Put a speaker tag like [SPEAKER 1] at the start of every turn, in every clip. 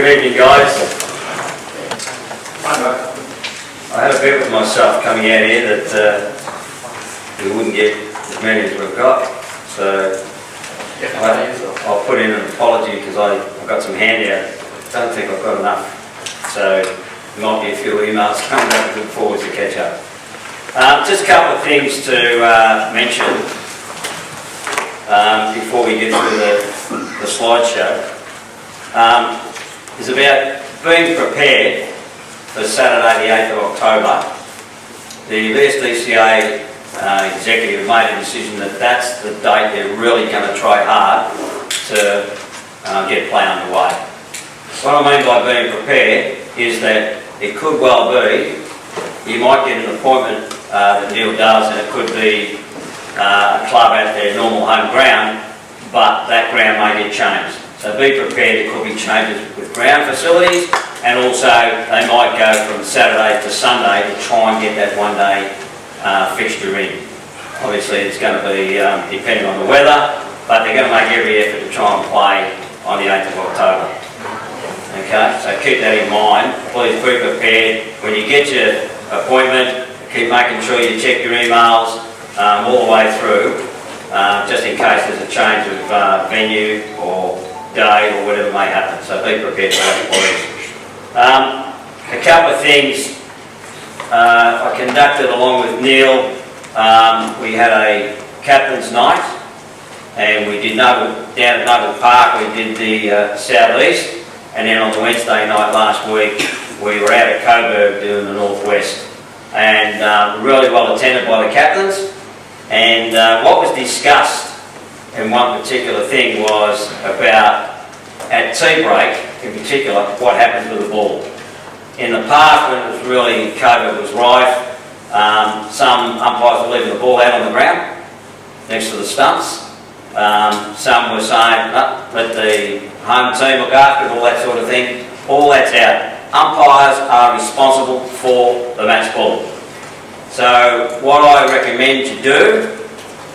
[SPEAKER 1] Good evening, guys. I had a bet with myself coming out here that we wouldn't get as many as we've got, so I'll put in an apology because I've got some handout. Don't think I've got enough, so there might be a few emails coming up. Look forward to catch up. Just a couple of things to mention before we get through the slideshow. Is about being prepared for Saturday the 8th of October. The VSDCUA executive made a decision that that's the date they're really going to try hard to get play underway. What I mean by being prepared is that it could well be you might get an appointment that Neil does, and it could be a club at their normal home ground, but that ground may get changed. So be prepared, there could be changes with ground facilities, and also they might go from Saturday to Sunday to try and get that one-day fixture in. Obviously it's going to be depending on the weather, but they're going to make every effort to try and play on the 8th of October. Okay, so keep that in mind. Please be prepared. When you get your appointment, keep making sure you check your emails all the way through, just in case there's a change of venue or day or whatever may happen. So be prepared for that, please. A couple of things I conducted along with Neil. We had a captain's night, and we did down at Nugget Park. We did the southeast, and then on the Wednesday night last week we were out at Coburg doing the northwest, and really well attended by the captains. And what was discussed in one particular thing was about, at tea break in particular, what happens with the ball. In the past, when it was really, COVID was rife, some umpires were leaving the ball out on the ground next to the stumps. Some were saying, no, let the home team look after it, all that sort of thing. All that's out. Umpires are responsible for the match ball. So what I recommend you do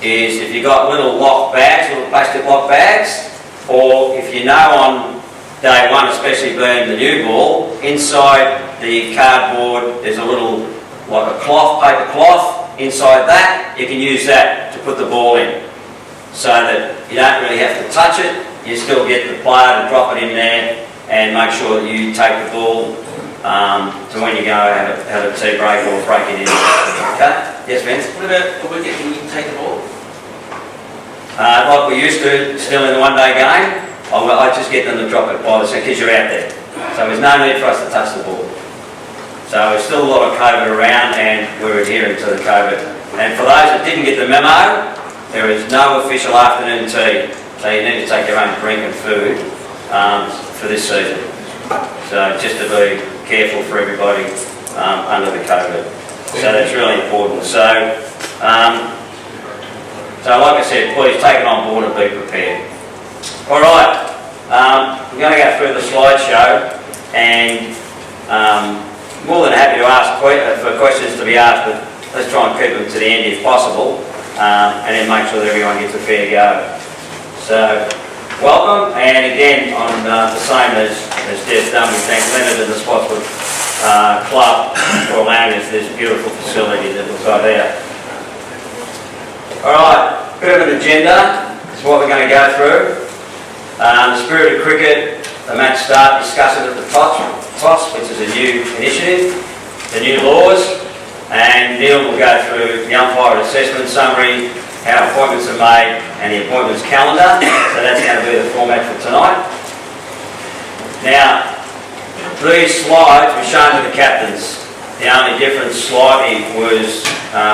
[SPEAKER 1] is, if you've got little lock bags, little plastic lock bags, or if you know on day one, especially being the new ball, inside the cardboard there's a little, like a cloth, paper cloth, inside that you can use that to put the ball in, so that you don't really have to touch it. You still get the player to drop it in there, and make sure that you take the ball to when you go have a tea break or break it in. Okay? Yes, Vince?
[SPEAKER 2] What about a wicket when you take the ball?
[SPEAKER 1] Like we used to, still in the one-day game, I just get them to drop it by the second, because you're out there. So there's no need for us to touch the ball. So there's still a lot of COVID around, and we're adhering to the COVID. And for those that didn't get the memo, there is no official afternoon tea, so you need to take your own drink and food for this season. So just to be careful for everybody under the COVID. So that's really important. So like I said, please take it on board and be prepared. Alright, we're going to go through the slideshow, and more than happy to ask for questions to be asked, but let's try and keep them to the end if possible, and then make sure that everyone gets a fair go. So, welcome, and again, on the same as Jeff's done, we thank Leonard and the Spotswood Club for allowing us this beautiful facility that we've got there. Alright, bit of an agenda is what we're going to go through. The spirit of cricket, the match start, discuss it at the TOS, which is a new initiative, the new laws, and Neil will go through the umpire assessment summary, how appointments are made, and the appointments calendar. So that's going to be the format for tonight. Now, these slides were shown to the captains. The only difference slightly was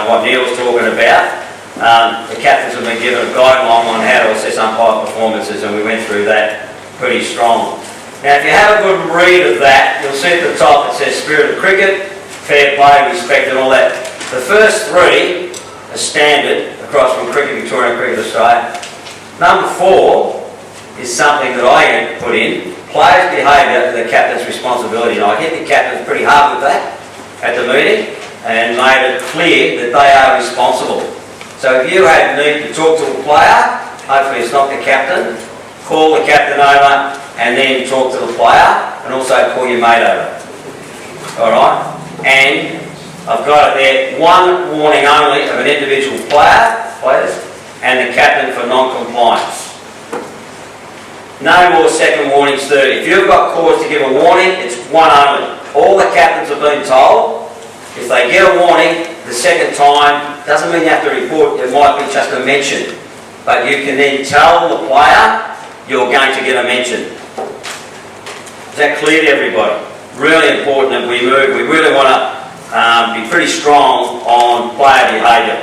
[SPEAKER 1] what Neil was talking about. The captains have been given a guideline on how to assess umpire performances, and we went through that pretty strong. Now, if you have a good read of that, you'll see at the top it says spirit of cricket, fair play, respect, and all that. The first three are standard across from Cricket Victoria and Cricket Australia. Number 4 is something that I put in, players' behaviour, the captain's responsibility. And I hit the captains pretty hard with that at the meeting, and made it clear that they are responsible. So if you have need to talk to a player, hopefully it's not the captain, call the captain over and then talk to the player. and also call your mate over. Alright? And I've got it there, one warning only of an individual players, and the captain for non-compliance. No more second warnings, third. If you've got cause to give a warning, it's one only. All the captains have been told, if they get a warning the second time, doesn't mean you have to report, it might be just a mention. But you can then tell the player you're going to get a mention. Is that clear to everybody? Really important that we move. We really want to be pretty strong on player behaviour.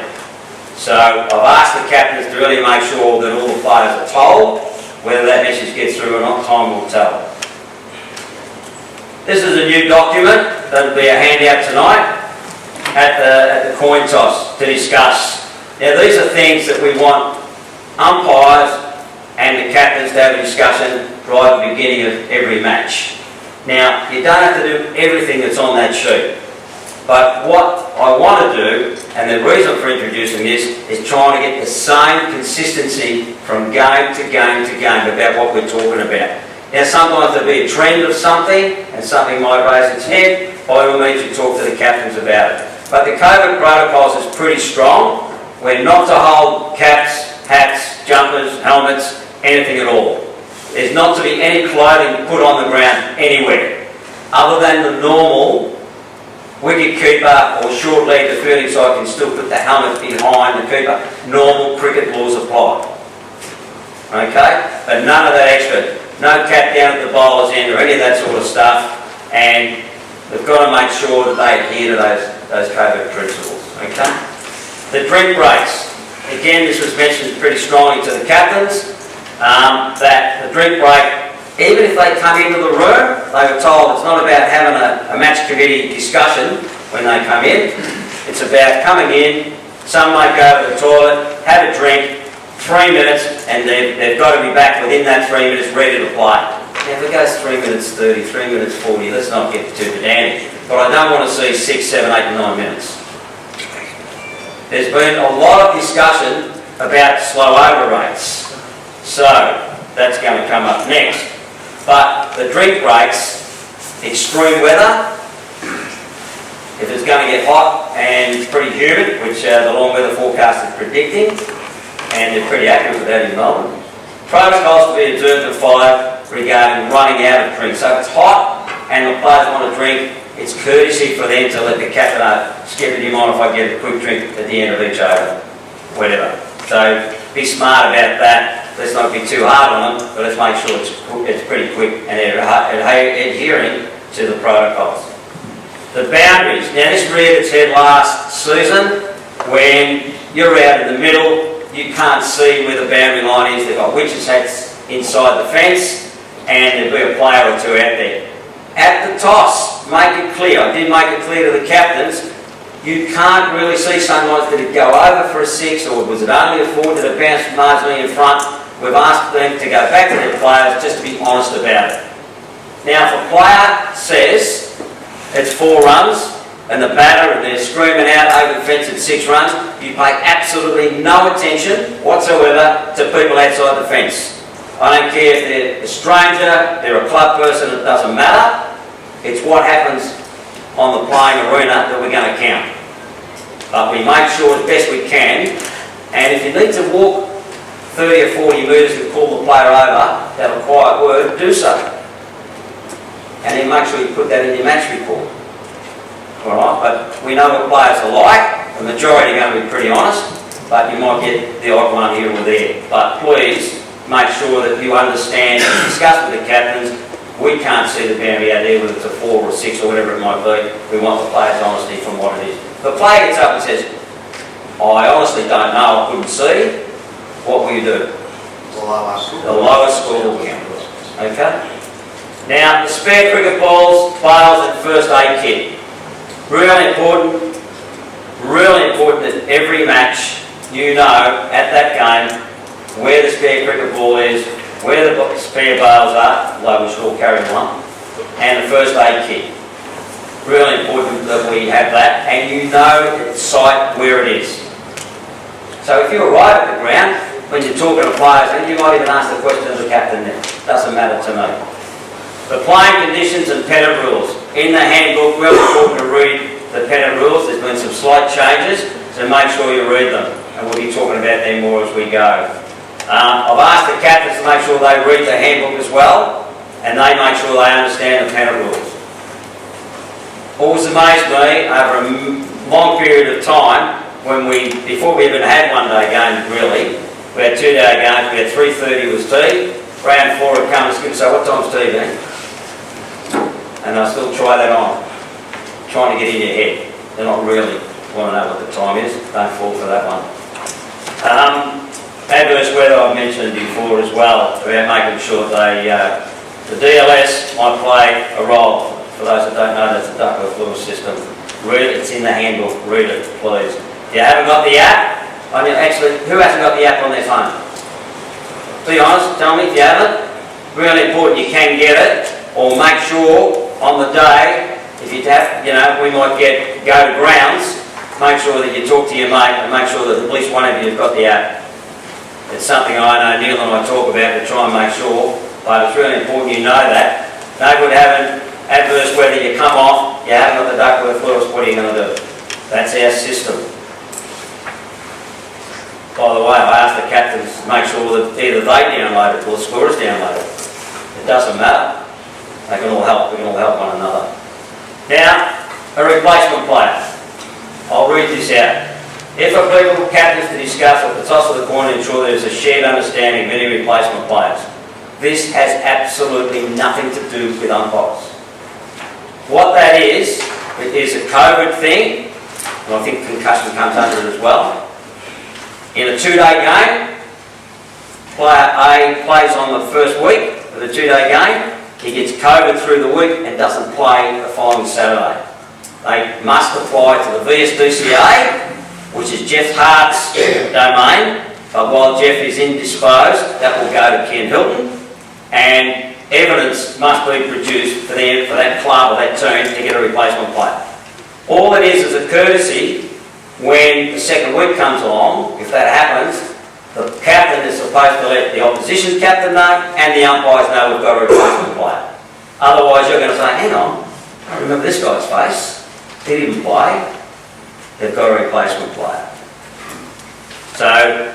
[SPEAKER 1] So I've asked the captains to really make sure that all the players are told. Whether that message gets through or not, time will tell. This is a new document that'll be a handout tonight at the coin toss to discuss. Now these are things that we want umpires and the captains to have a discussion right at the beginning of every match. Now you don't have to do everything that's on that sheet, but what I want to do, and the reason for introducing this, is trying to get the same consistency from game to game to game about what we're talking about. Now sometimes there'll be a trend of something and something might raise its head, by all means you talk to the captains about it. But the COVID protocols is pretty strong. We're not to hold caps, hats, jumpers, helmets, anything at all. There's not to be any clothing put on the ground anywhere, other than the normal wicket keeper or short leg to fielding side can still put the helmet behind the keeper. Normal cricket laws apply. Okay? But none of that extra. No cap down at the bowler's end or any of that sort of stuff. And we've got to make sure that they adhere to those COVID principles. Okay? The drink breaks. Again, this was mentioned pretty strongly to the captains, that the drink break, even if they come into the room, they were told it's not about having a match committee discussion when they come in. It's about coming in, some might go to the toilet, have a drink, 3 minutes, and they've got to be back within that 3 minutes ready to play. Now if it goes 3 minutes 30, 3 minutes 40, let's not get too pedantic. But I don't want to see 6, 7, 8 and 9 minutes. There's been a lot of discussion about slow over rates. So that's going to come up next. But the drink breaks, extreme weather, if it's going to get hot and it's pretty humid, which the long weather forecast is predicting, and they're pretty accurate with that in Melbourne, protocols to be observed and followed regarding running out of drink. So if it's hot and the players want to drink, it's courtesy for them to let the captain know, Skipper, do you mind if I get a quick drink at the end of each over? Whatever. So be smart about that. Let's not be too hard on them, but let's make sure it's pretty quick and adhering to the protocols. The boundaries. Now this reared its head last season when you're out in the middle, you can't see where the boundary line is. They've got witches' hats inside the fence and there'll be a player or two out there. At the toss, make it clear, I did make it clear to the captains, you can't really see sometimes did it go over for a 6 or was it only a 4, did it bounce marginally in front. We've asked them to go back to their players just to be honest about it. Now if a player says it's 4 runs and the batter and they're screaming out over the fence at 6 runs, you pay absolutely no attention whatsoever to people outside the fence. I don't care if they're a stranger, they're a club person, it doesn't matter. It's what happens on the playing arena that we're going to count. But we make sure as best we can, and if you need to walk 30 or 40 metres and call the player over, have a quiet word, do so. And then make sure you put that in your match report. Alright, but we know what players are like. The majority are going to be pretty honest, but you might get the odd one here or there. But please make sure that you understand and discuss with the captains, we can't see the boundary out there whether it's a 4 or a 6 or whatever it might be. We want the player's honesty from what it is. The player gets up and says, I honestly don't know, I couldn't see. What will you do? The lowest score will count. Okay? Now, the spare cricket balls, bails and first aid kit. Really important that every match you know at that game where the spare cricket ball is, where the spare bails are, although we should all carry one, and the first aid kit. Really important that we have that and you know at the site where it is. So if you arrive at the ground, when you're talking to players, and you might even ask the question of the captain then. Doesn't matter to me. The playing conditions and pennant rules. In the handbook, we're important to read the pennant rules. There's been some slight changes, so make sure you read them. And we'll be talking about them more as we go. I've asked the captains to make sure they read the handbook as well, and they make sure they understand the pennant rules. Always amazed me over a long period of time when before we even had one-day games really, we had two-day games, we had 3:30 was tea, round 4 would come and skip, so what time's tea then? And I still try that on, trying to get in your head. They're not really want to know what the time is, don't fall for that one. Adverse weather I've mentioned before as well, about making sure the DLS might play a role. For those that don't know, that's the ductile fluid system. Read it, it's in the handbook, read it please. If you haven't got the app, actually, who hasn't got the app on their phone? Be honest, tell me if you haven't. Really important you can get it, or make sure on the day, if you have, we might go to grounds, make sure that you talk to your mate and make sure that at least one of you have got the app. It's something I know Neil and I talk about to try and make sure, but it's really important you know that. No good having adverse weather, you come off, you haven't got the ductile fluid, what are you going to do? That's our system. By the way, I asked the captains to make sure that either they download it or the scorers download it. It doesn't matter. They can all help, we can all help one another. Now, a replacement player. I'll read this out. If applicable, captains to discuss at the toss of the coin ensure there is a shared understanding of any replacement players. This has absolutely nothing to do with umpires. What that is, it is a COVID thing, and I think concussion comes under it as well. In a two-day game, player A plays on the first week of the two-day game, he gets COVID through the week and doesn't play the following Saturday. They must apply to the VSDCUA, which is Jeff Hart's domain, but while Jeff is indisposed, that will go to Ken Hilton, and evidence must be produced for that club or that team to get a replacement player. All it is a courtesy when the second week comes along. If that happens, the captain is supposed to let the opposition captain know and the umpires know we've got a replacement player. Otherwise you're going to say, hang on, I remember this guy's face, he didn't play, they've got a replacement player. So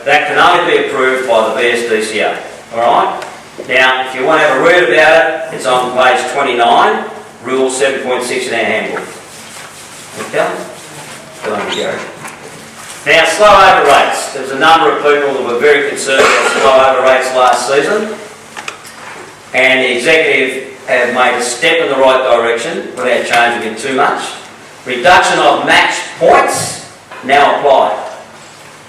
[SPEAKER 1] that can only be approved by the VSDCUA. Alright? Now, if you want to have a read about it, it's on page 29, Rule 7.6 in our handbook. Okay? Go on, Gary. Now, slow over rates. There was a number of people that were very concerned about slow over rates last season, and the executive have made a step in the right direction without changing it too much. Reduction of match points now applied.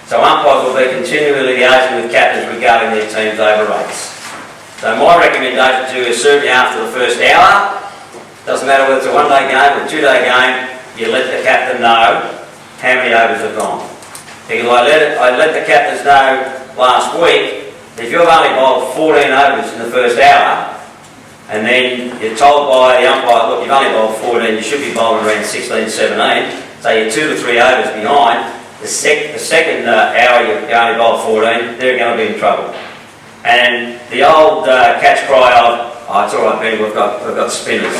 [SPEAKER 1] So umpires will be continually liaising with captains regarding their team's over rates. So my recommendation to you is certainly after the first hour, doesn't matter whether it's a one-day game or a two-day game, you let the captain know how many overs have gone. Because I let the captains know last week that if you've only bowled 14 overs in the first hour, and then you're told by the umpire, look, you've only bowled 14, you should be bowling around 16, 17, so you're 2 to 3 overs behind, the second hour you only bowled 14, they're going to be in trouble. And the old catch cry of, oh, it's all right, Ben, we've got spinners.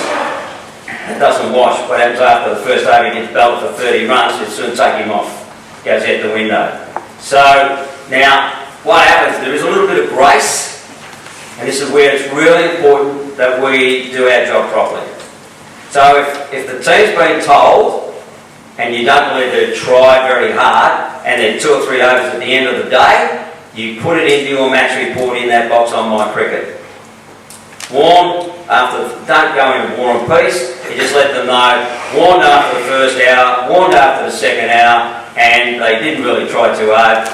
[SPEAKER 1] It doesn't wash. What happens after the first over, he gets belted for 30 runs, you'll soon take him off. Goes out the window. So, now, what happens, there is a little bit of grace, and this is where it's really important that we do our job properly. So if the team's been told, and you don't believe they've tried very hard, and they're 2 or 3 overs at the end of the day, you put it into your match report in that box on My Cricket. Warned don't go into War and Peace, you just let them know, warned after the first hour, warned after the second hour, and they didn't really try too hard,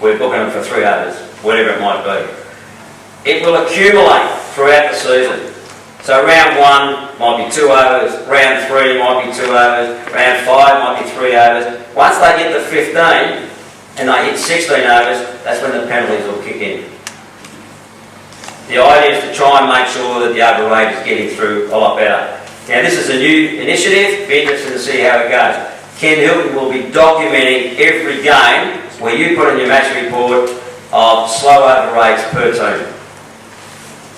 [SPEAKER 1] we're booking them for 3 overs, whatever it might be. It will accumulate throughout the season. So round 1 might be 2 overs, round 3 might be 2 overs, round 5 might be 3 overs. Once they get to 15, and they hit 16 overs, that's when the penalties will kick in. The idea is to try and make sure that the over rate is getting through a lot better. Now this is a new initiative, be interested to see how it goes. Ken Hilton will be documenting every game where you put in your match report of slow over rates per team.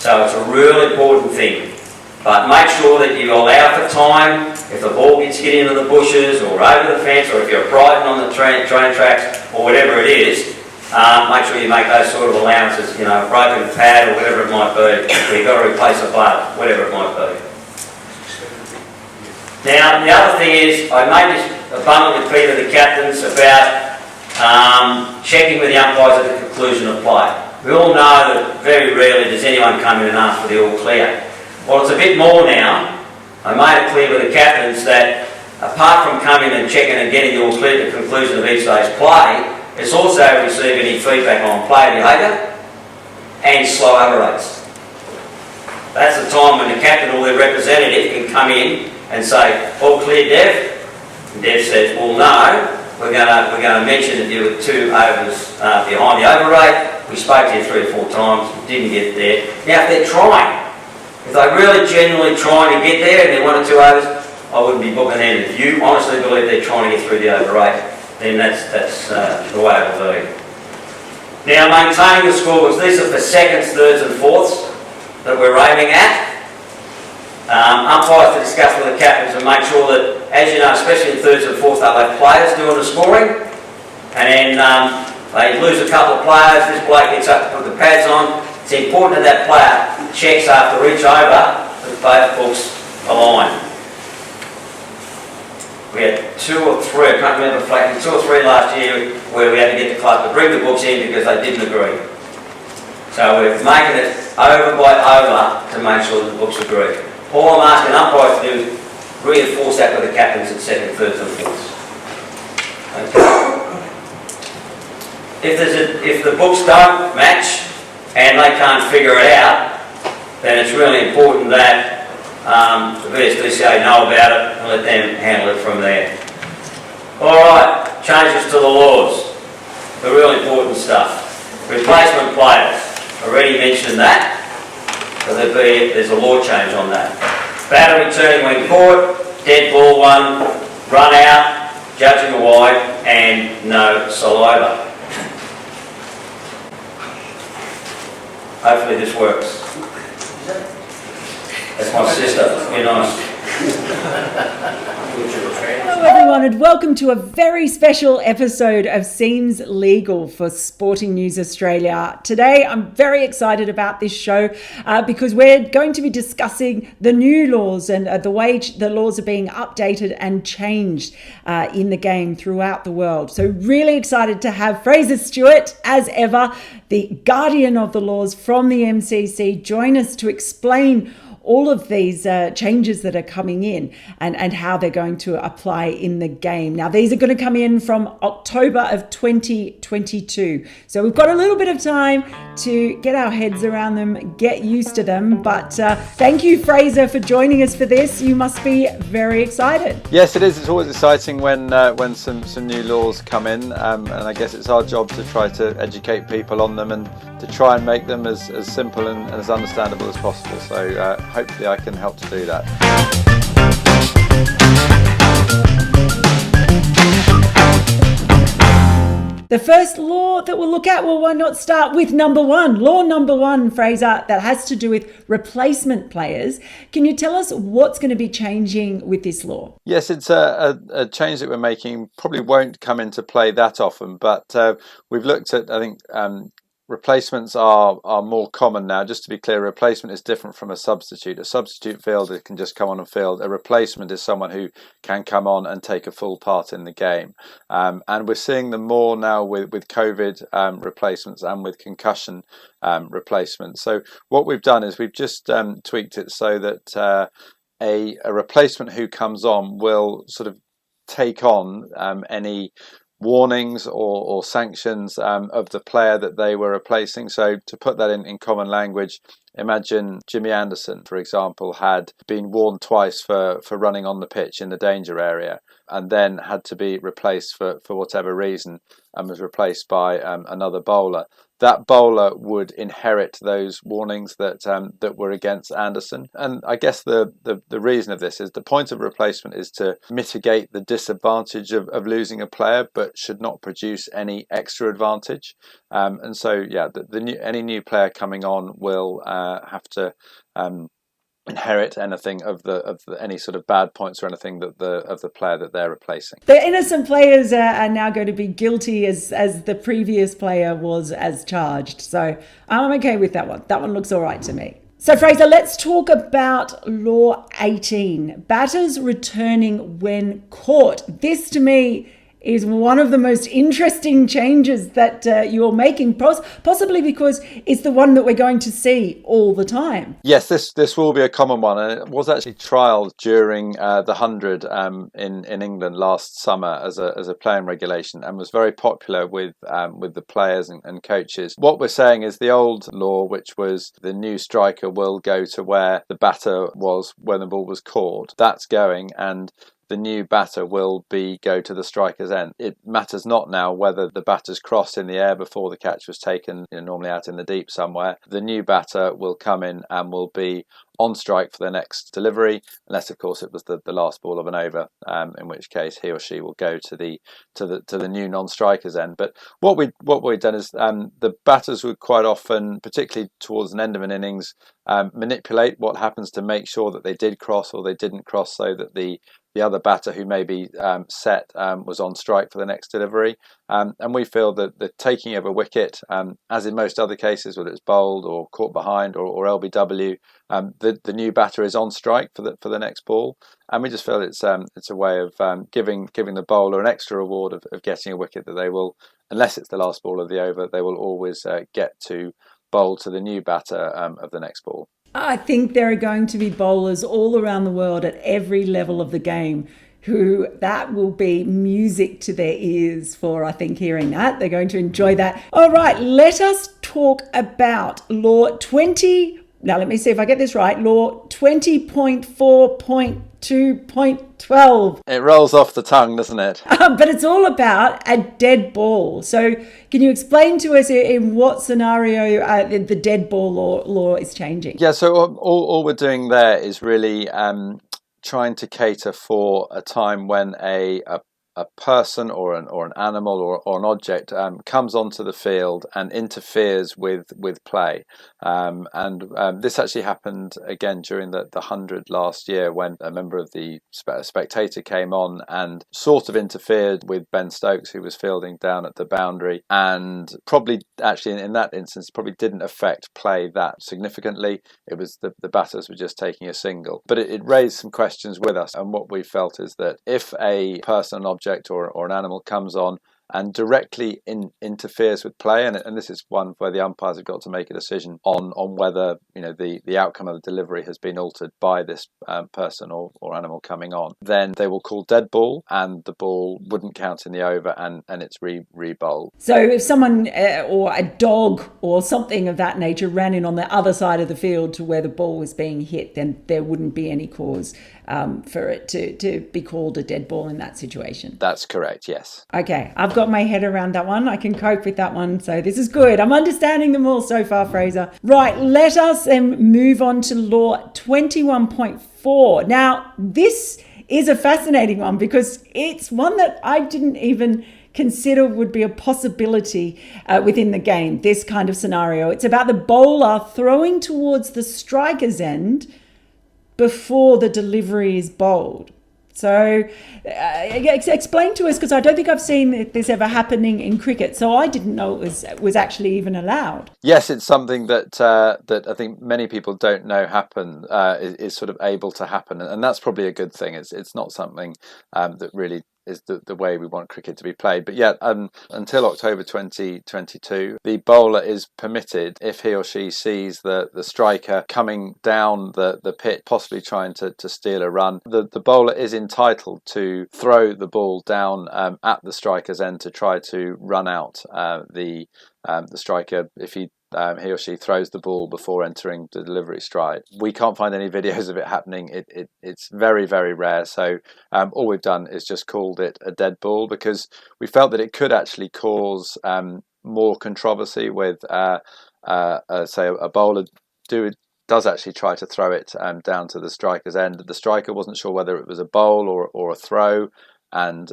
[SPEAKER 1] So it's a really important thing. But make sure that you allow for time. If the ball gets hit into the bushes or over the fence, or if you're riding on the train tracks or whatever it is, make sure you make those sort of allowances, you know, a broken pad or whatever it might be, or you've got to replace a bud, whatever it might be. Now, the other thing is, I made this abundantly clear to the captains about checking with the umpires at the conclusion of play. We all know that very rarely does anyone come in and ask for the all clear. Well, it's a bit more now. I made it clear with the captains that apart from coming and checking and getting the all clear at the conclusion of each day's play, it's also receiving any feedback on player behaviour and slow over rates. That's the time when the captain or their representative can come in and say, all clear, Dev? And Dev says, well, no, we're going to mention that you were 2 overs behind the over rate. We spoke to you 3 or 4 times, didn't get there. Now, if they're trying, if they're really genuinely trying to get there and they're 1 or 2 overs, I wouldn't be booking them. If you honestly believe they're trying to get through the over rate, then that's the way it will be. Now, maintaining the scoreboards. These are for seconds, thirds and fourths that we're aiming at. Umpires to discuss with the captains and make sure that, as you know, especially in thirds and fourths, they'll have players doing the scoring, and then they lose a couple of players, this bloke gets up to put the pads on. It's important that that player checks after each over that both books align. We had 2 or 3, I can't remember flatly, 2 or 3 last year where we had to get the club to bring the books in because they didn't agree. So we're making it over by over to make sure that the books agree. All I'm asking umpires to do is reinforce that with the captains at second, thirds and fourths. Okay. If the books don't match and they can't figure it out, then it's really important that the VSDCUA know about it and let them handle it from there. Alright, changes to the laws. The really important stuff. Replacement players. Already mentioned that. So there's a law change on that. Batter returning when caught, dead ball 1, run out, judging a wide, and no saliva. Hopefully this works. That's my sister, be nice.
[SPEAKER 3] Hello everyone and welcome to a very special episode of Seems Legal for Sporting News Australia. Today I'm very excited about this show because we're going to be discussing the new laws and the way the laws are being updated and changed in the game throughout the world. So really excited to have Fraser Stewart, as ever, the guardian of the laws from the MCC, join us to explain all of these changes that are coming in and how they're going to apply in the game. Now, these are going to come in from October of 2022. So we've got a little bit of time to get our heads around them, get used to them. But thank you, Fraser, for joining us for this. You must be very excited.
[SPEAKER 4] Yes, it is. It's always exciting when some new laws come in. And I guess it's our job to try to educate people on them and to try and make them as simple and as understandable as possible. So hopefully I can help to do that.
[SPEAKER 3] The first law that we'll look at, well, why not start with number 1? Law number 1, Fraser, that has to do with replacement players. Can you tell us what's going to be changing with this law?
[SPEAKER 4] Yes, it's a change that we're making. Probably won't come into play that often, but we've looked at, I think, replacements are more common now. Just to be clear, a replacement is different from a substitute. A substitute fielder can just come on and field. A replacement is someone who can come on and take a full part in the game. And we're seeing them more now with COVID replacements and with concussion replacements. So what we've done is we've just tweaked it so that a replacement who comes on will sort of take on any warnings or sanctions of the player that they were replacing. So to put that in common language, imagine Jimmy Anderson, for example, had been warned twice for running on the pitch in the danger area and then had to be replaced for whatever reason and was replaced by another bowler. that bowler would inherit those warnings that were against Anderson. And I guess the reason of this is the point of replacement is to mitigate the disadvantage of losing a player, but should not produce any extra advantage. And so, yeah, any new player coming on will have to inherit anything of any sort of bad points or anything of the player that they're replacing.
[SPEAKER 3] The innocent players are now going to be guilty as the previous player was as charged. So I'm okay with that one. That one looks all right to me. So Fraser, let's talk about Law 18, batters returning when caught. This to me is one of the most interesting changes that you're making, possibly because it's the one that we're going to see all the time.
[SPEAKER 4] Yes, this will be a common one, and it was actually trialled during the 100 in England last summer as a playing regulation, and was very popular with the players and coaches. What we're saying is the old law, which was the new striker will go to where the batter was when the ball was caught, that's going, and the new batter will go to the striker's end. It matters not now whether the batter's crossed in the air before the catch was taken, normally out in the deep somewhere. The new batter will come in and will be on strike for the next delivery, unless of course it was the last ball of an over, in which case he or she will go to the new non-striker's end. But what we've done is the batters would quite often, particularly towards an end of an innings, manipulate what happens to make sure that they did cross or they didn't cross, so that the other batter who may be set was on strike for the next delivery. And we feel that the taking of a wicket, as in most other cases, whether it's bowled or caught behind or LBW, the new batter is on strike for the next ball. And we just feel it's a way of giving the bowler an extra reward of getting a wicket that they will, unless it's the last ball of the over, they will always get to bowl to the new batter of the next ball.
[SPEAKER 3] I think there are going to be bowlers all around the world at every level of the game who that will be music to their ears for, I think, hearing that. They're going to enjoy that. All right, let us talk about Law 20. Now, let me see if I get this right. Law 20.4.2.12.
[SPEAKER 4] It rolls off the tongue, doesn't it?
[SPEAKER 3] But it's all about a dead ball. So can you explain to us in what scenario the dead ball law is changing?
[SPEAKER 4] Yeah, so all we're doing there is really trying to cater for a time when a person or an animal or an object comes onto the field and interferes with play. This actually happened again during the 100 last year, when a member of the spectator came on and sort of interfered with Ben Stokes, who was fielding down at the boundary, and probably actually in that instance probably didn't affect play that significantly. It was the batters were just taking a single. But it raised some questions with us, and what we felt is that if a person, an object or an animal comes on and directly interferes with play, and this is one where the umpires have got to make a decision on whether the outcome of the delivery has been altered by this person or animal coming on, then they will call dead ball, and the ball wouldn't count in the over, and it's re-bowled.
[SPEAKER 3] So if someone or a dog or something of that nature ran in on the other side of the field to where the ball was being hit, then there wouldn't be any cause for it to be called a dead ball in that situation.
[SPEAKER 4] That's correct, yes.
[SPEAKER 3] Okay, I've got my head around that one. I can cope with that one. So this is good. I'm understanding them all so far, Fraser. Right, let us move on to Law 21.4. Now, this is a fascinating one because it's one that I didn't even consider would be a possibility within the game, this kind of scenario. It's about the bowler throwing towards the striker's end before the delivery is bowled. So explain to us, because I don't think I've seen this ever happening in cricket, so I didn't know it was actually even allowed.
[SPEAKER 4] Yes, it's something that I think many people don't know is sort of able to happen, and that's probably a good thing. It's not something that really is the way we want cricket to be played. But yet, until October 2022, the bowler is permitted, if he or she sees the striker coming down the pitch, possibly trying to steal a run, the bowler is entitled to throw the ball down at the striker's end to try to run out the striker if he or she throws the ball before entering the delivery stride. We can't find any videos of it happening. It's very, very rare. So all we've done is just called it a dead ball, because we felt that it could actually cause more controversy with, say, a bowler does actually try to throw it down to the striker's end. The striker wasn't sure whether it was a bowl or a throw, and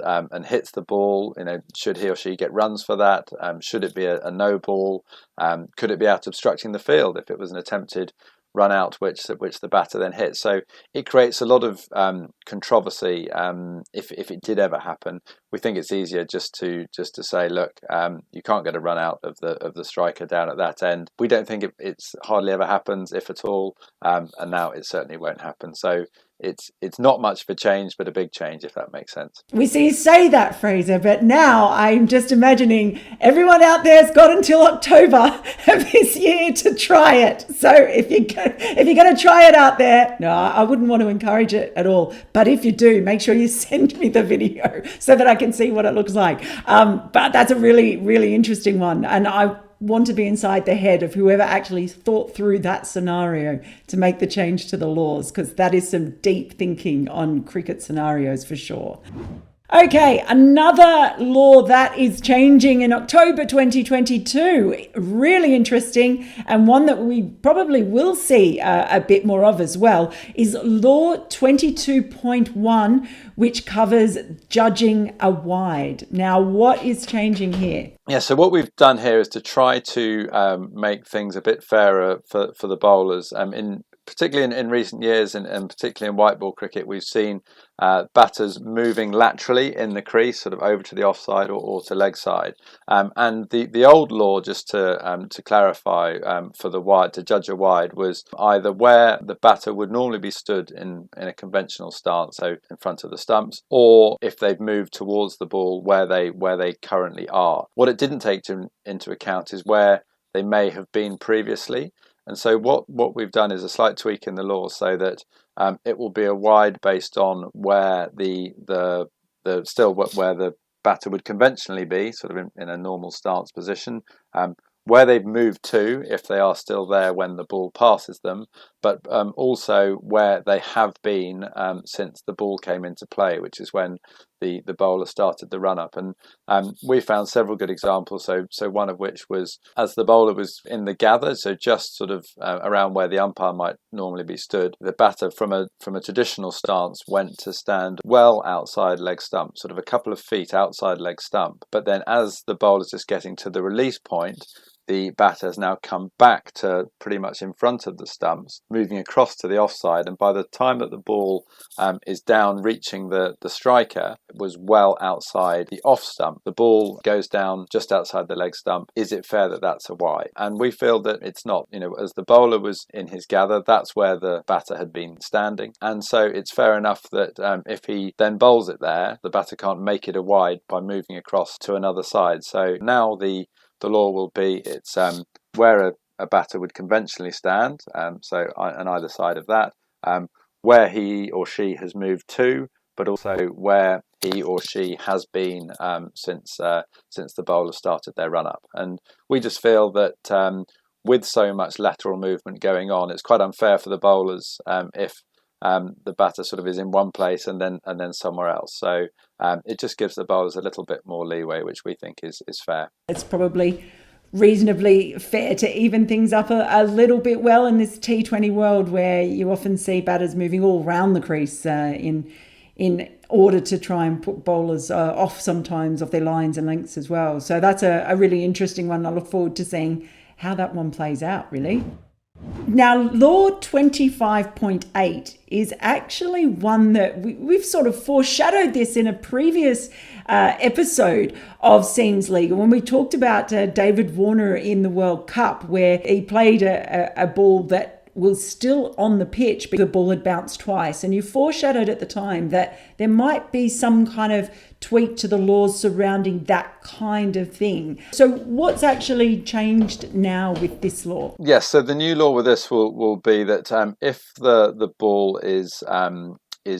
[SPEAKER 4] hits the ball. Should he or she get runs for that? Should it be a no ball? Could it be out obstructing the field if it was an attempted run out which the batter then hits? So it creates a lot of controversy if it did ever happen. We think it's easier just to say, look, you can't get a run out of the striker down at that end. We don't think it's hardly ever happens, if at all, and now it certainly won't happen. So it's not much of a change, but a big change, if that makes sense.
[SPEAKER 3] We see you say that, Fraser, but now I'm just imagining everyone out there's got until October of this year to try it. So if you're going to try it out there, no, I wouldn't want to encourage it at all. But if you do, make sure you send me the video so that I can see what it looks like. But that's a really, really interesting one. And I want to be inside the head of whoever actually thought through that scenario to make the change to the laws, because that is some deep thinking on cricket scenarios for sure. Okay, another law that is changing in October 2022, really interesting, and one that we probably will see a bit more of as well, is Law 22.1, which covers judging a wide. Now, what is changing here?
[SPEAKER 4] Yeah, so what we've done here is to try to make things a bit fairer for the bowlers. Particularly in recent years, and particularly in white ball cricket, we've seen batters moving laterally in the crease, sort of over to the offside or to leg side. And the old law, just to clarify, for the wide, to judge a wide, was either where the batter would normally be stood in a conventional stance, so in front of the stumps, or if they've moved towards the ball where they currently are. What it didn't take into account is where they may have been previously. And so what we've done is a slight tweak in the law so that it will be a wide based on where the batter would conventionally be, sort of in a normal stance position, where they've moved to, if they are still there when the ball passes them, but also where they have been since the ball came into play, which is when the bowler started the run-up. And we found several good examples, so one of which was as the bowler was in the gather, so just sort of around where the umpire might normally be stood, the batter from a traditional stance went to stand well outside leg stump, sort of a couple of feet outside leg stump. But then as the bowler's just getting to the release point, the batter has now come back to pretty much in front of the stumps, moving across to the offside, and by the time that the ball is down reaching the striker, it was well outside the off stump. The ball goes down just outside the leg stump. Is it fair that that's a wide? And we feel that it's not. As the bowler was in his gather, that's where the batter had been standing, and so it's fair enough that if he then bowls it there, the batter can't make it a wide by moving across to another side. So now the law will be it's where a batter would conventionally stand, so on either side of that, where he or she has moved to, but also where he or she has been since the bowler started their run-up. And we just feel that with so much lateral movement going on, it's quite unfair for the bowlers if the batter sort of is in one place and then somewhere else. So it just gives the bowlers a little bit more leeway, which we think is fair.
[SPEAKER 3] It's probably reasonably fair to even things up a little bit well in this T20 world, where you often see batters moving all round the crease in order to try and put bowlers off sometimes off their lines and lengths as well. So that's a really interesting one. I look forward to seeing how that one plays out, really. Now, Law 25.8 is actually one that we've sort of foreshadowed this in a previous episode of Seems Legal, when we talked about David Warner in the World Cup, where he played a ball that was still on the pitch because the ball had bounced twice. And you foreshadowed at the time that there might be some kind of tweak to the laws surrounding that kind of thing. So what's actually changed now with this law?
[SPEAKER 4] Yes, so the new law with this will be that if the ball is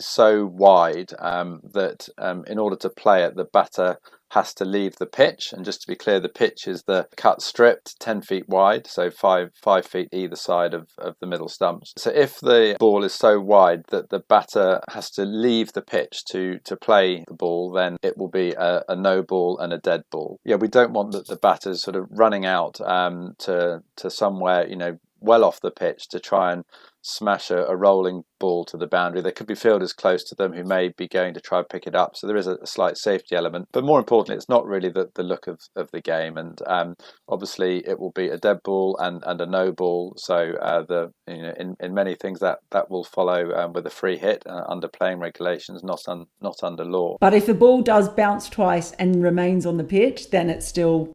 [SPEAKER 4] so wide that in order to play it, the batter has to leave the pitch. And just to be clear, the pitch is the cut stripped 10 feet wide, so five feet either side of the middle stumps. So if the ball is so wide that the batter has to leave the pitch to play the ball, then it will be a no ball and a dead ball. Yeah, we don't want the batters sort of running out to somewhere, well off the pitch to try and smash a rolling ball to the boundary. There could be fielders close to them who may be going to try and pick it up, so there is a slight safety element. But more importantly, it's not really the look of the game, and obviously it will be a dead ball and a no ball. So in many things that will follow with a free hit under playing regulations, not under law.
[SPEAKER 3] But if the ball does bounce twice and remains on the pitch, then it's still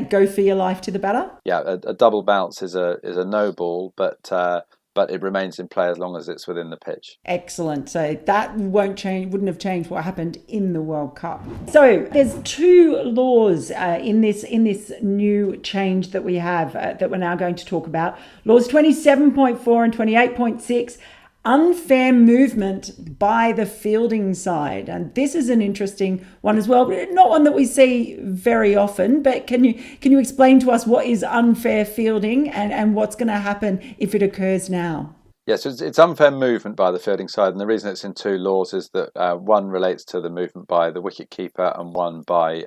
[SPEAKER 3] go for your life to the batter?
[SPEAKER 4] Yeah, a double bounce is a no ball, but it remains in play as long as it's within the pitch.
[SPEAKER 3] Excellent. So that wouldn't have changed what happened in the World Cup. So there's two laws in this new change that we have that we're now going to talk about. Laws 27.4 and 28.6. Unfair movement by the fielding side. And this is an interesting one as well, but not one that we see very often. But can you explain to us what is unfair fielding and what's going to happen if it occurs now?
[SPEAKER 4] Yes, it's unfair movement by the fielding side, and the reason it's in two laws is that one relates to the movement by the wicket keeper and one by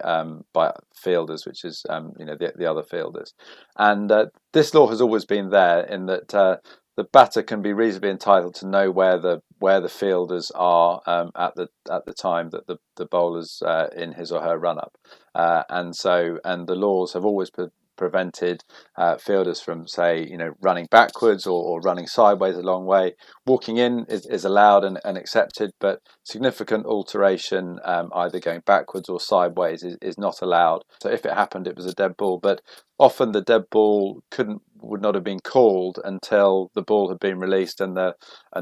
[SPEAKER 4] fielders, which is the other fielders. And this law has always been there in that the batter can be reasonably entitled to know where the fielders are at the time that the bowler's in his or her run up, and the laws have always prevented fielders from, say, running backwards or running sideways a long way. Walking in is allowed and accepted, but significant alteration, either going backwards or sideways, is not allowed. So if it happened, it was a dead ball. But often the dead ball would not have been called until the ball had been released and the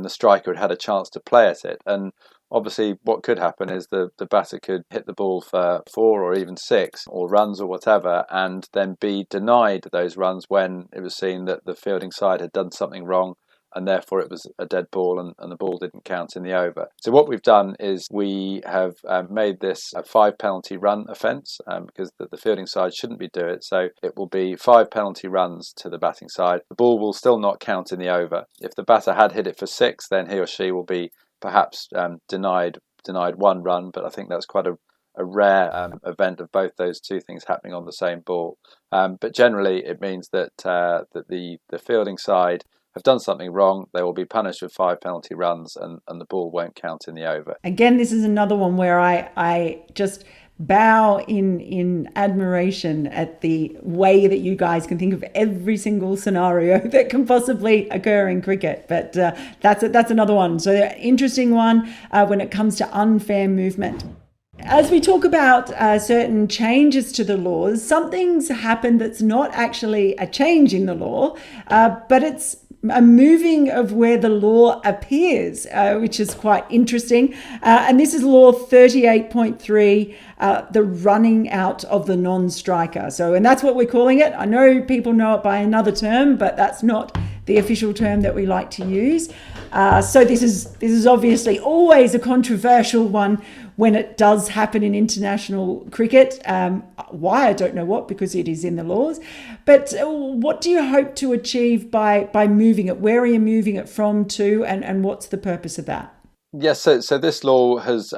[SPEAKER 4] striker had a chance to play at it. And obviously, what could happen is the batter could hit the ball for 4 or even 6 or runs or whatever, and then be denied those runs when it was seen that the fielding side had done something wrong, and therefore it was a dead ball and the ball didn't count in the over. So what we've done is we have made this a 5 penalty run offence because the fielding side shouldn't be doing it. So it will be 5 penalty runs to the batting side. The ball will still not count in the over. If the batter had hit it for 6, then he or she will be perhaps denied 1 run, but I think that's quite a rare event of both those two things happening on the same ball. But generally, it means that the fielding side have done something wrong. They will be punished with 5 penalty runs, and the ball won't count in the over.
[SPEAKER 3] Again, this is another one where I just bow in admiration at the way that you guys can think of every single scenario that can possibly occur in cricket. But that's another one. So interesting one when it comes to unfair movement. As we talk about certain changes to the laws, something's happened that's not actually a change in the law, but it's a moving of where the law appears, which is quite interesting. And this is Law 38.3, the running out of the non-striker. And that's what we're calling it. I know people know it by another term, but that's not the official term that we like to use. So this is obviously always a controversial one when it does happen in international cricket. Why, I don't know because it is in the laws. But what do you hope to achieve by moving it? Where are you moving it from to, and what's the purpose of that?
[SPEAKER 4] Yes, so this law has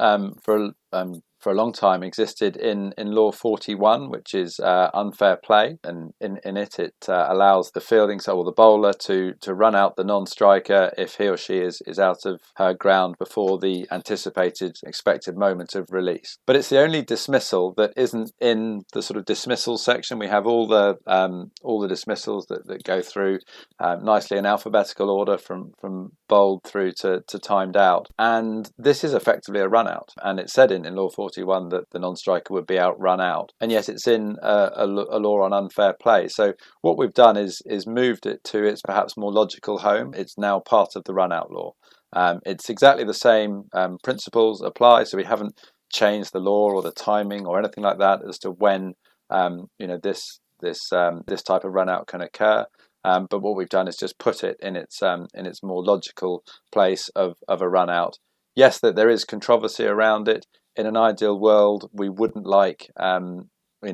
[SPEAKER 4] for a long time existed in Law 41, which is unfair play, and in it allows the fielding side or the bowler to run out the non-striker if he or she is out of her ground before the anticipated expected moment of release. But it's the only dismissal that isn't in the sort of dismissal section. We have all the dismissals that go through nicely in alphabetical order from bowled through to timed out, and this is effectively a run out, and it's said in Law 41 that the non-striker would be out run out, and yet it's in a law on unfair play. So what we've done is moved it to its perhaps more logical home. It's now part of the run out law. It's exactly the same principles apply, so we haven't changed the law or the timing or anything like that as to when this type of run out can occur. But what we've done is just put it in its more logical place of a run out. Yes, that there is controversy around it. in an ideal world, we wouldn't like, we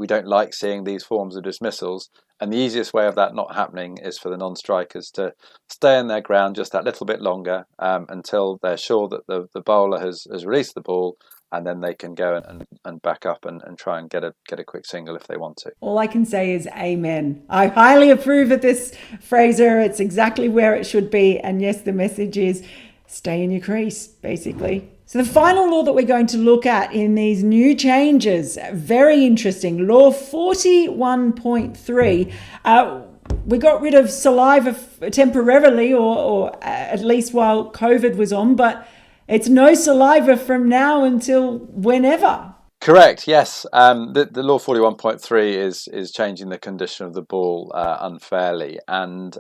[SPEAKER 4] don't like seeing these forms of dismissals. And the easiest way of that not happening is for the non-strikers to stay in their ground just that little bit longer until they're sure that the bowler has released the ball, and then they can go and back up and try and get a quick single if they want to.
[SPEAKER 3] All I can say is amen. I highly approve of this, Fraser. It's exactly where it should be. And yes, the message is stay in your crease, basically. So the final law that we're going to look at in these new changes, very interesting. Law 41.3. We got rid of saliva temporarily, or at least while COVID was on, but it's no saliva from now until whenever.
[SPEAKER 4] Correct. Yes. The law 41.3 is changing the condition of the ball unfairly, and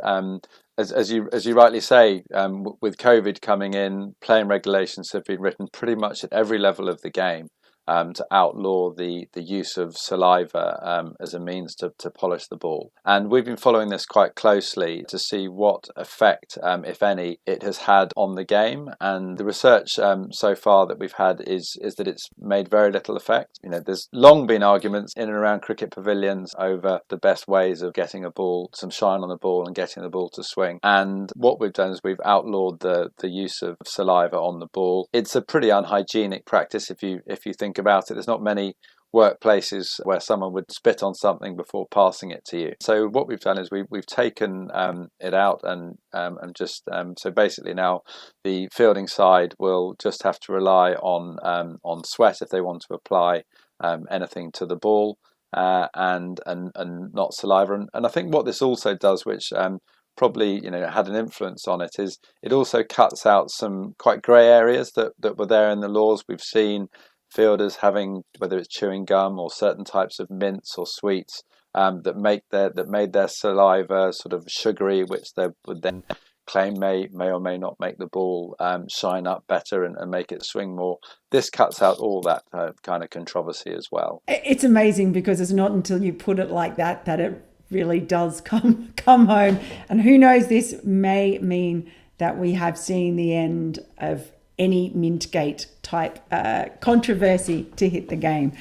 [SPEAKER 4] as you rightly say, with COVID coming in, playing regulations have been written pretty much at every level of the game to outlaw the use of saliva as a means to polish the ball. And we've been following this quite closely to see what effect, if any, it has had on the game. And the research so far that we've had is that it's made very little effect. There's long been arguments in and around cricket pavilions over the best ways of getting a ball, some shine on the ball and getting the ball to swing. And what we've done is we've outlawed the use of saliva on the ball. It's a pretty unhygienic practice if you think about it. There's not many workplaces where someone would spit on something before passing it to you. So what we've done is we've taken it out and just so basically now the fielding side will just have to rely on sweat if they want to apply anything to the ball and not saliva. And I think what this also does, which probably had an influence on it, is it also cuts out some quite grey areas that were there in the laws. We've seen fielders having, whether it's chewing gum or certain types of mints or sweets that made their saliva sort of sugary, which they would then claim may or may not make the ball shine up better and make it swing more. This cuts out all that kind of controversy as well.
[SPEAKER 3] It's amazing because it's not until you put it like that it really does come home. And who knows, this may mean that we have seen the end of any Mintgate type controversy to hit the game.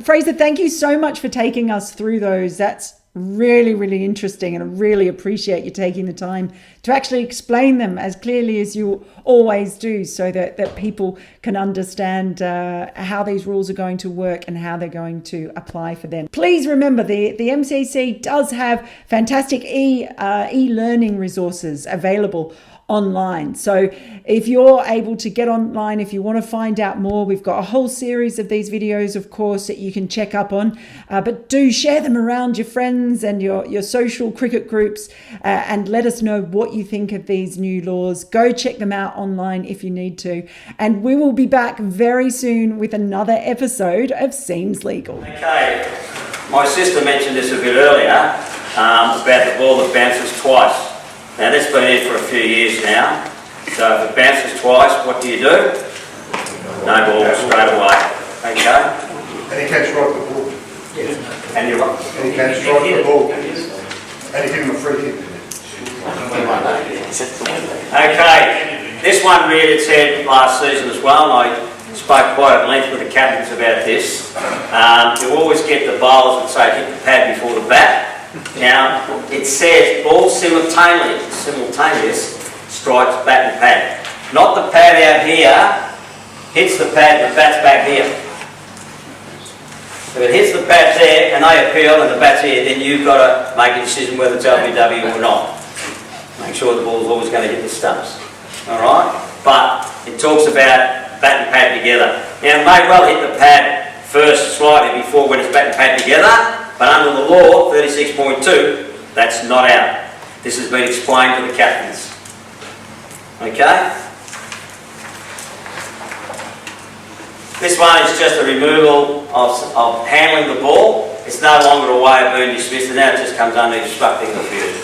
[SPEAKER 3] Fraser, thank you so much for taking us through those. That's really, really interesting, and I really appreciate you taking the time to actually explain them as clearly as you always do, so that people can understand how these rules are going to work and how they're going to apply for them. Please remember, the MCC does have fantastic e-learning resources available online. So if you're able to get online, if you want to find out more, we've got a whole series of these videos, of course, that you can check up on, but do share them around your friends and your social cricket groups and let us know what you think of these new laws. Go check them out online if you need to. And we will be back very soon with another episode of Seems Legal.
[SPEAKER 1] Okay, my sister mentioned this a bit earlier about the ball that bounces twice. Now that's been in for a few years now, so if it bounces twice, what do? No ball straight away, okay?
[SPEAKER 5] And he can strike the ball.
[SPEAKER 1] Yeah. And you're right.
[SPEAKER 5] And he can strike the ball. And he give him a free kick.
[SPEAKER 1] Okay, this one reared its head last season as well, and I spoke quite at length with the captains about this. You always get the bowlers that say hit the pad before the bat. Now, it says ball simultaneous strikes bat and pad. Not the pad out here, hits the pad and the bat's back here. If it hits the pad there and they appeal and the bat's here, then you've got to make a decision whether it's LBW or not. Make sure the ball's always going to hit the stumps. Alright? But it talks about bat and pad together. Now, it may well hit the pad first slightly before when it's bat and pad together. But under the law, 36.2, that's not out. This has been explained to the captains. Okay? This one is just a removal of handling the ball. It's no longer a way of being dismissed, and now it just comes under obstructing the field.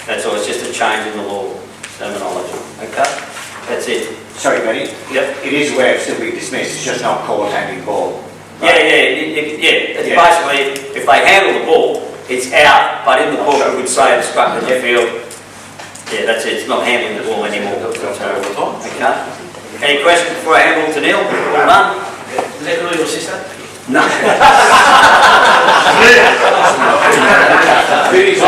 [SPEAKER 1] That's all, it's just a change in the law terminology. Okay? That's it.
[SPEAKER 6] Sorry, buddy.
[SPEAKER 1] Yep.
[SPEAKER 6] It is a way of simply dismissed, it's just not called handling ball.
[SPEAKER 1] Right? Yeah. It's basically, if they handle the ball, it's out, but in the book it would say obstructed the field. Yeah, that's it. It's not handling the ball anymore. Okay. Any questions before I hand over to Neil? Well done.
[SPEAKER 2] Is that girl your sister?
[SPEAKER 1] No.
[SPEAKER 6] Really?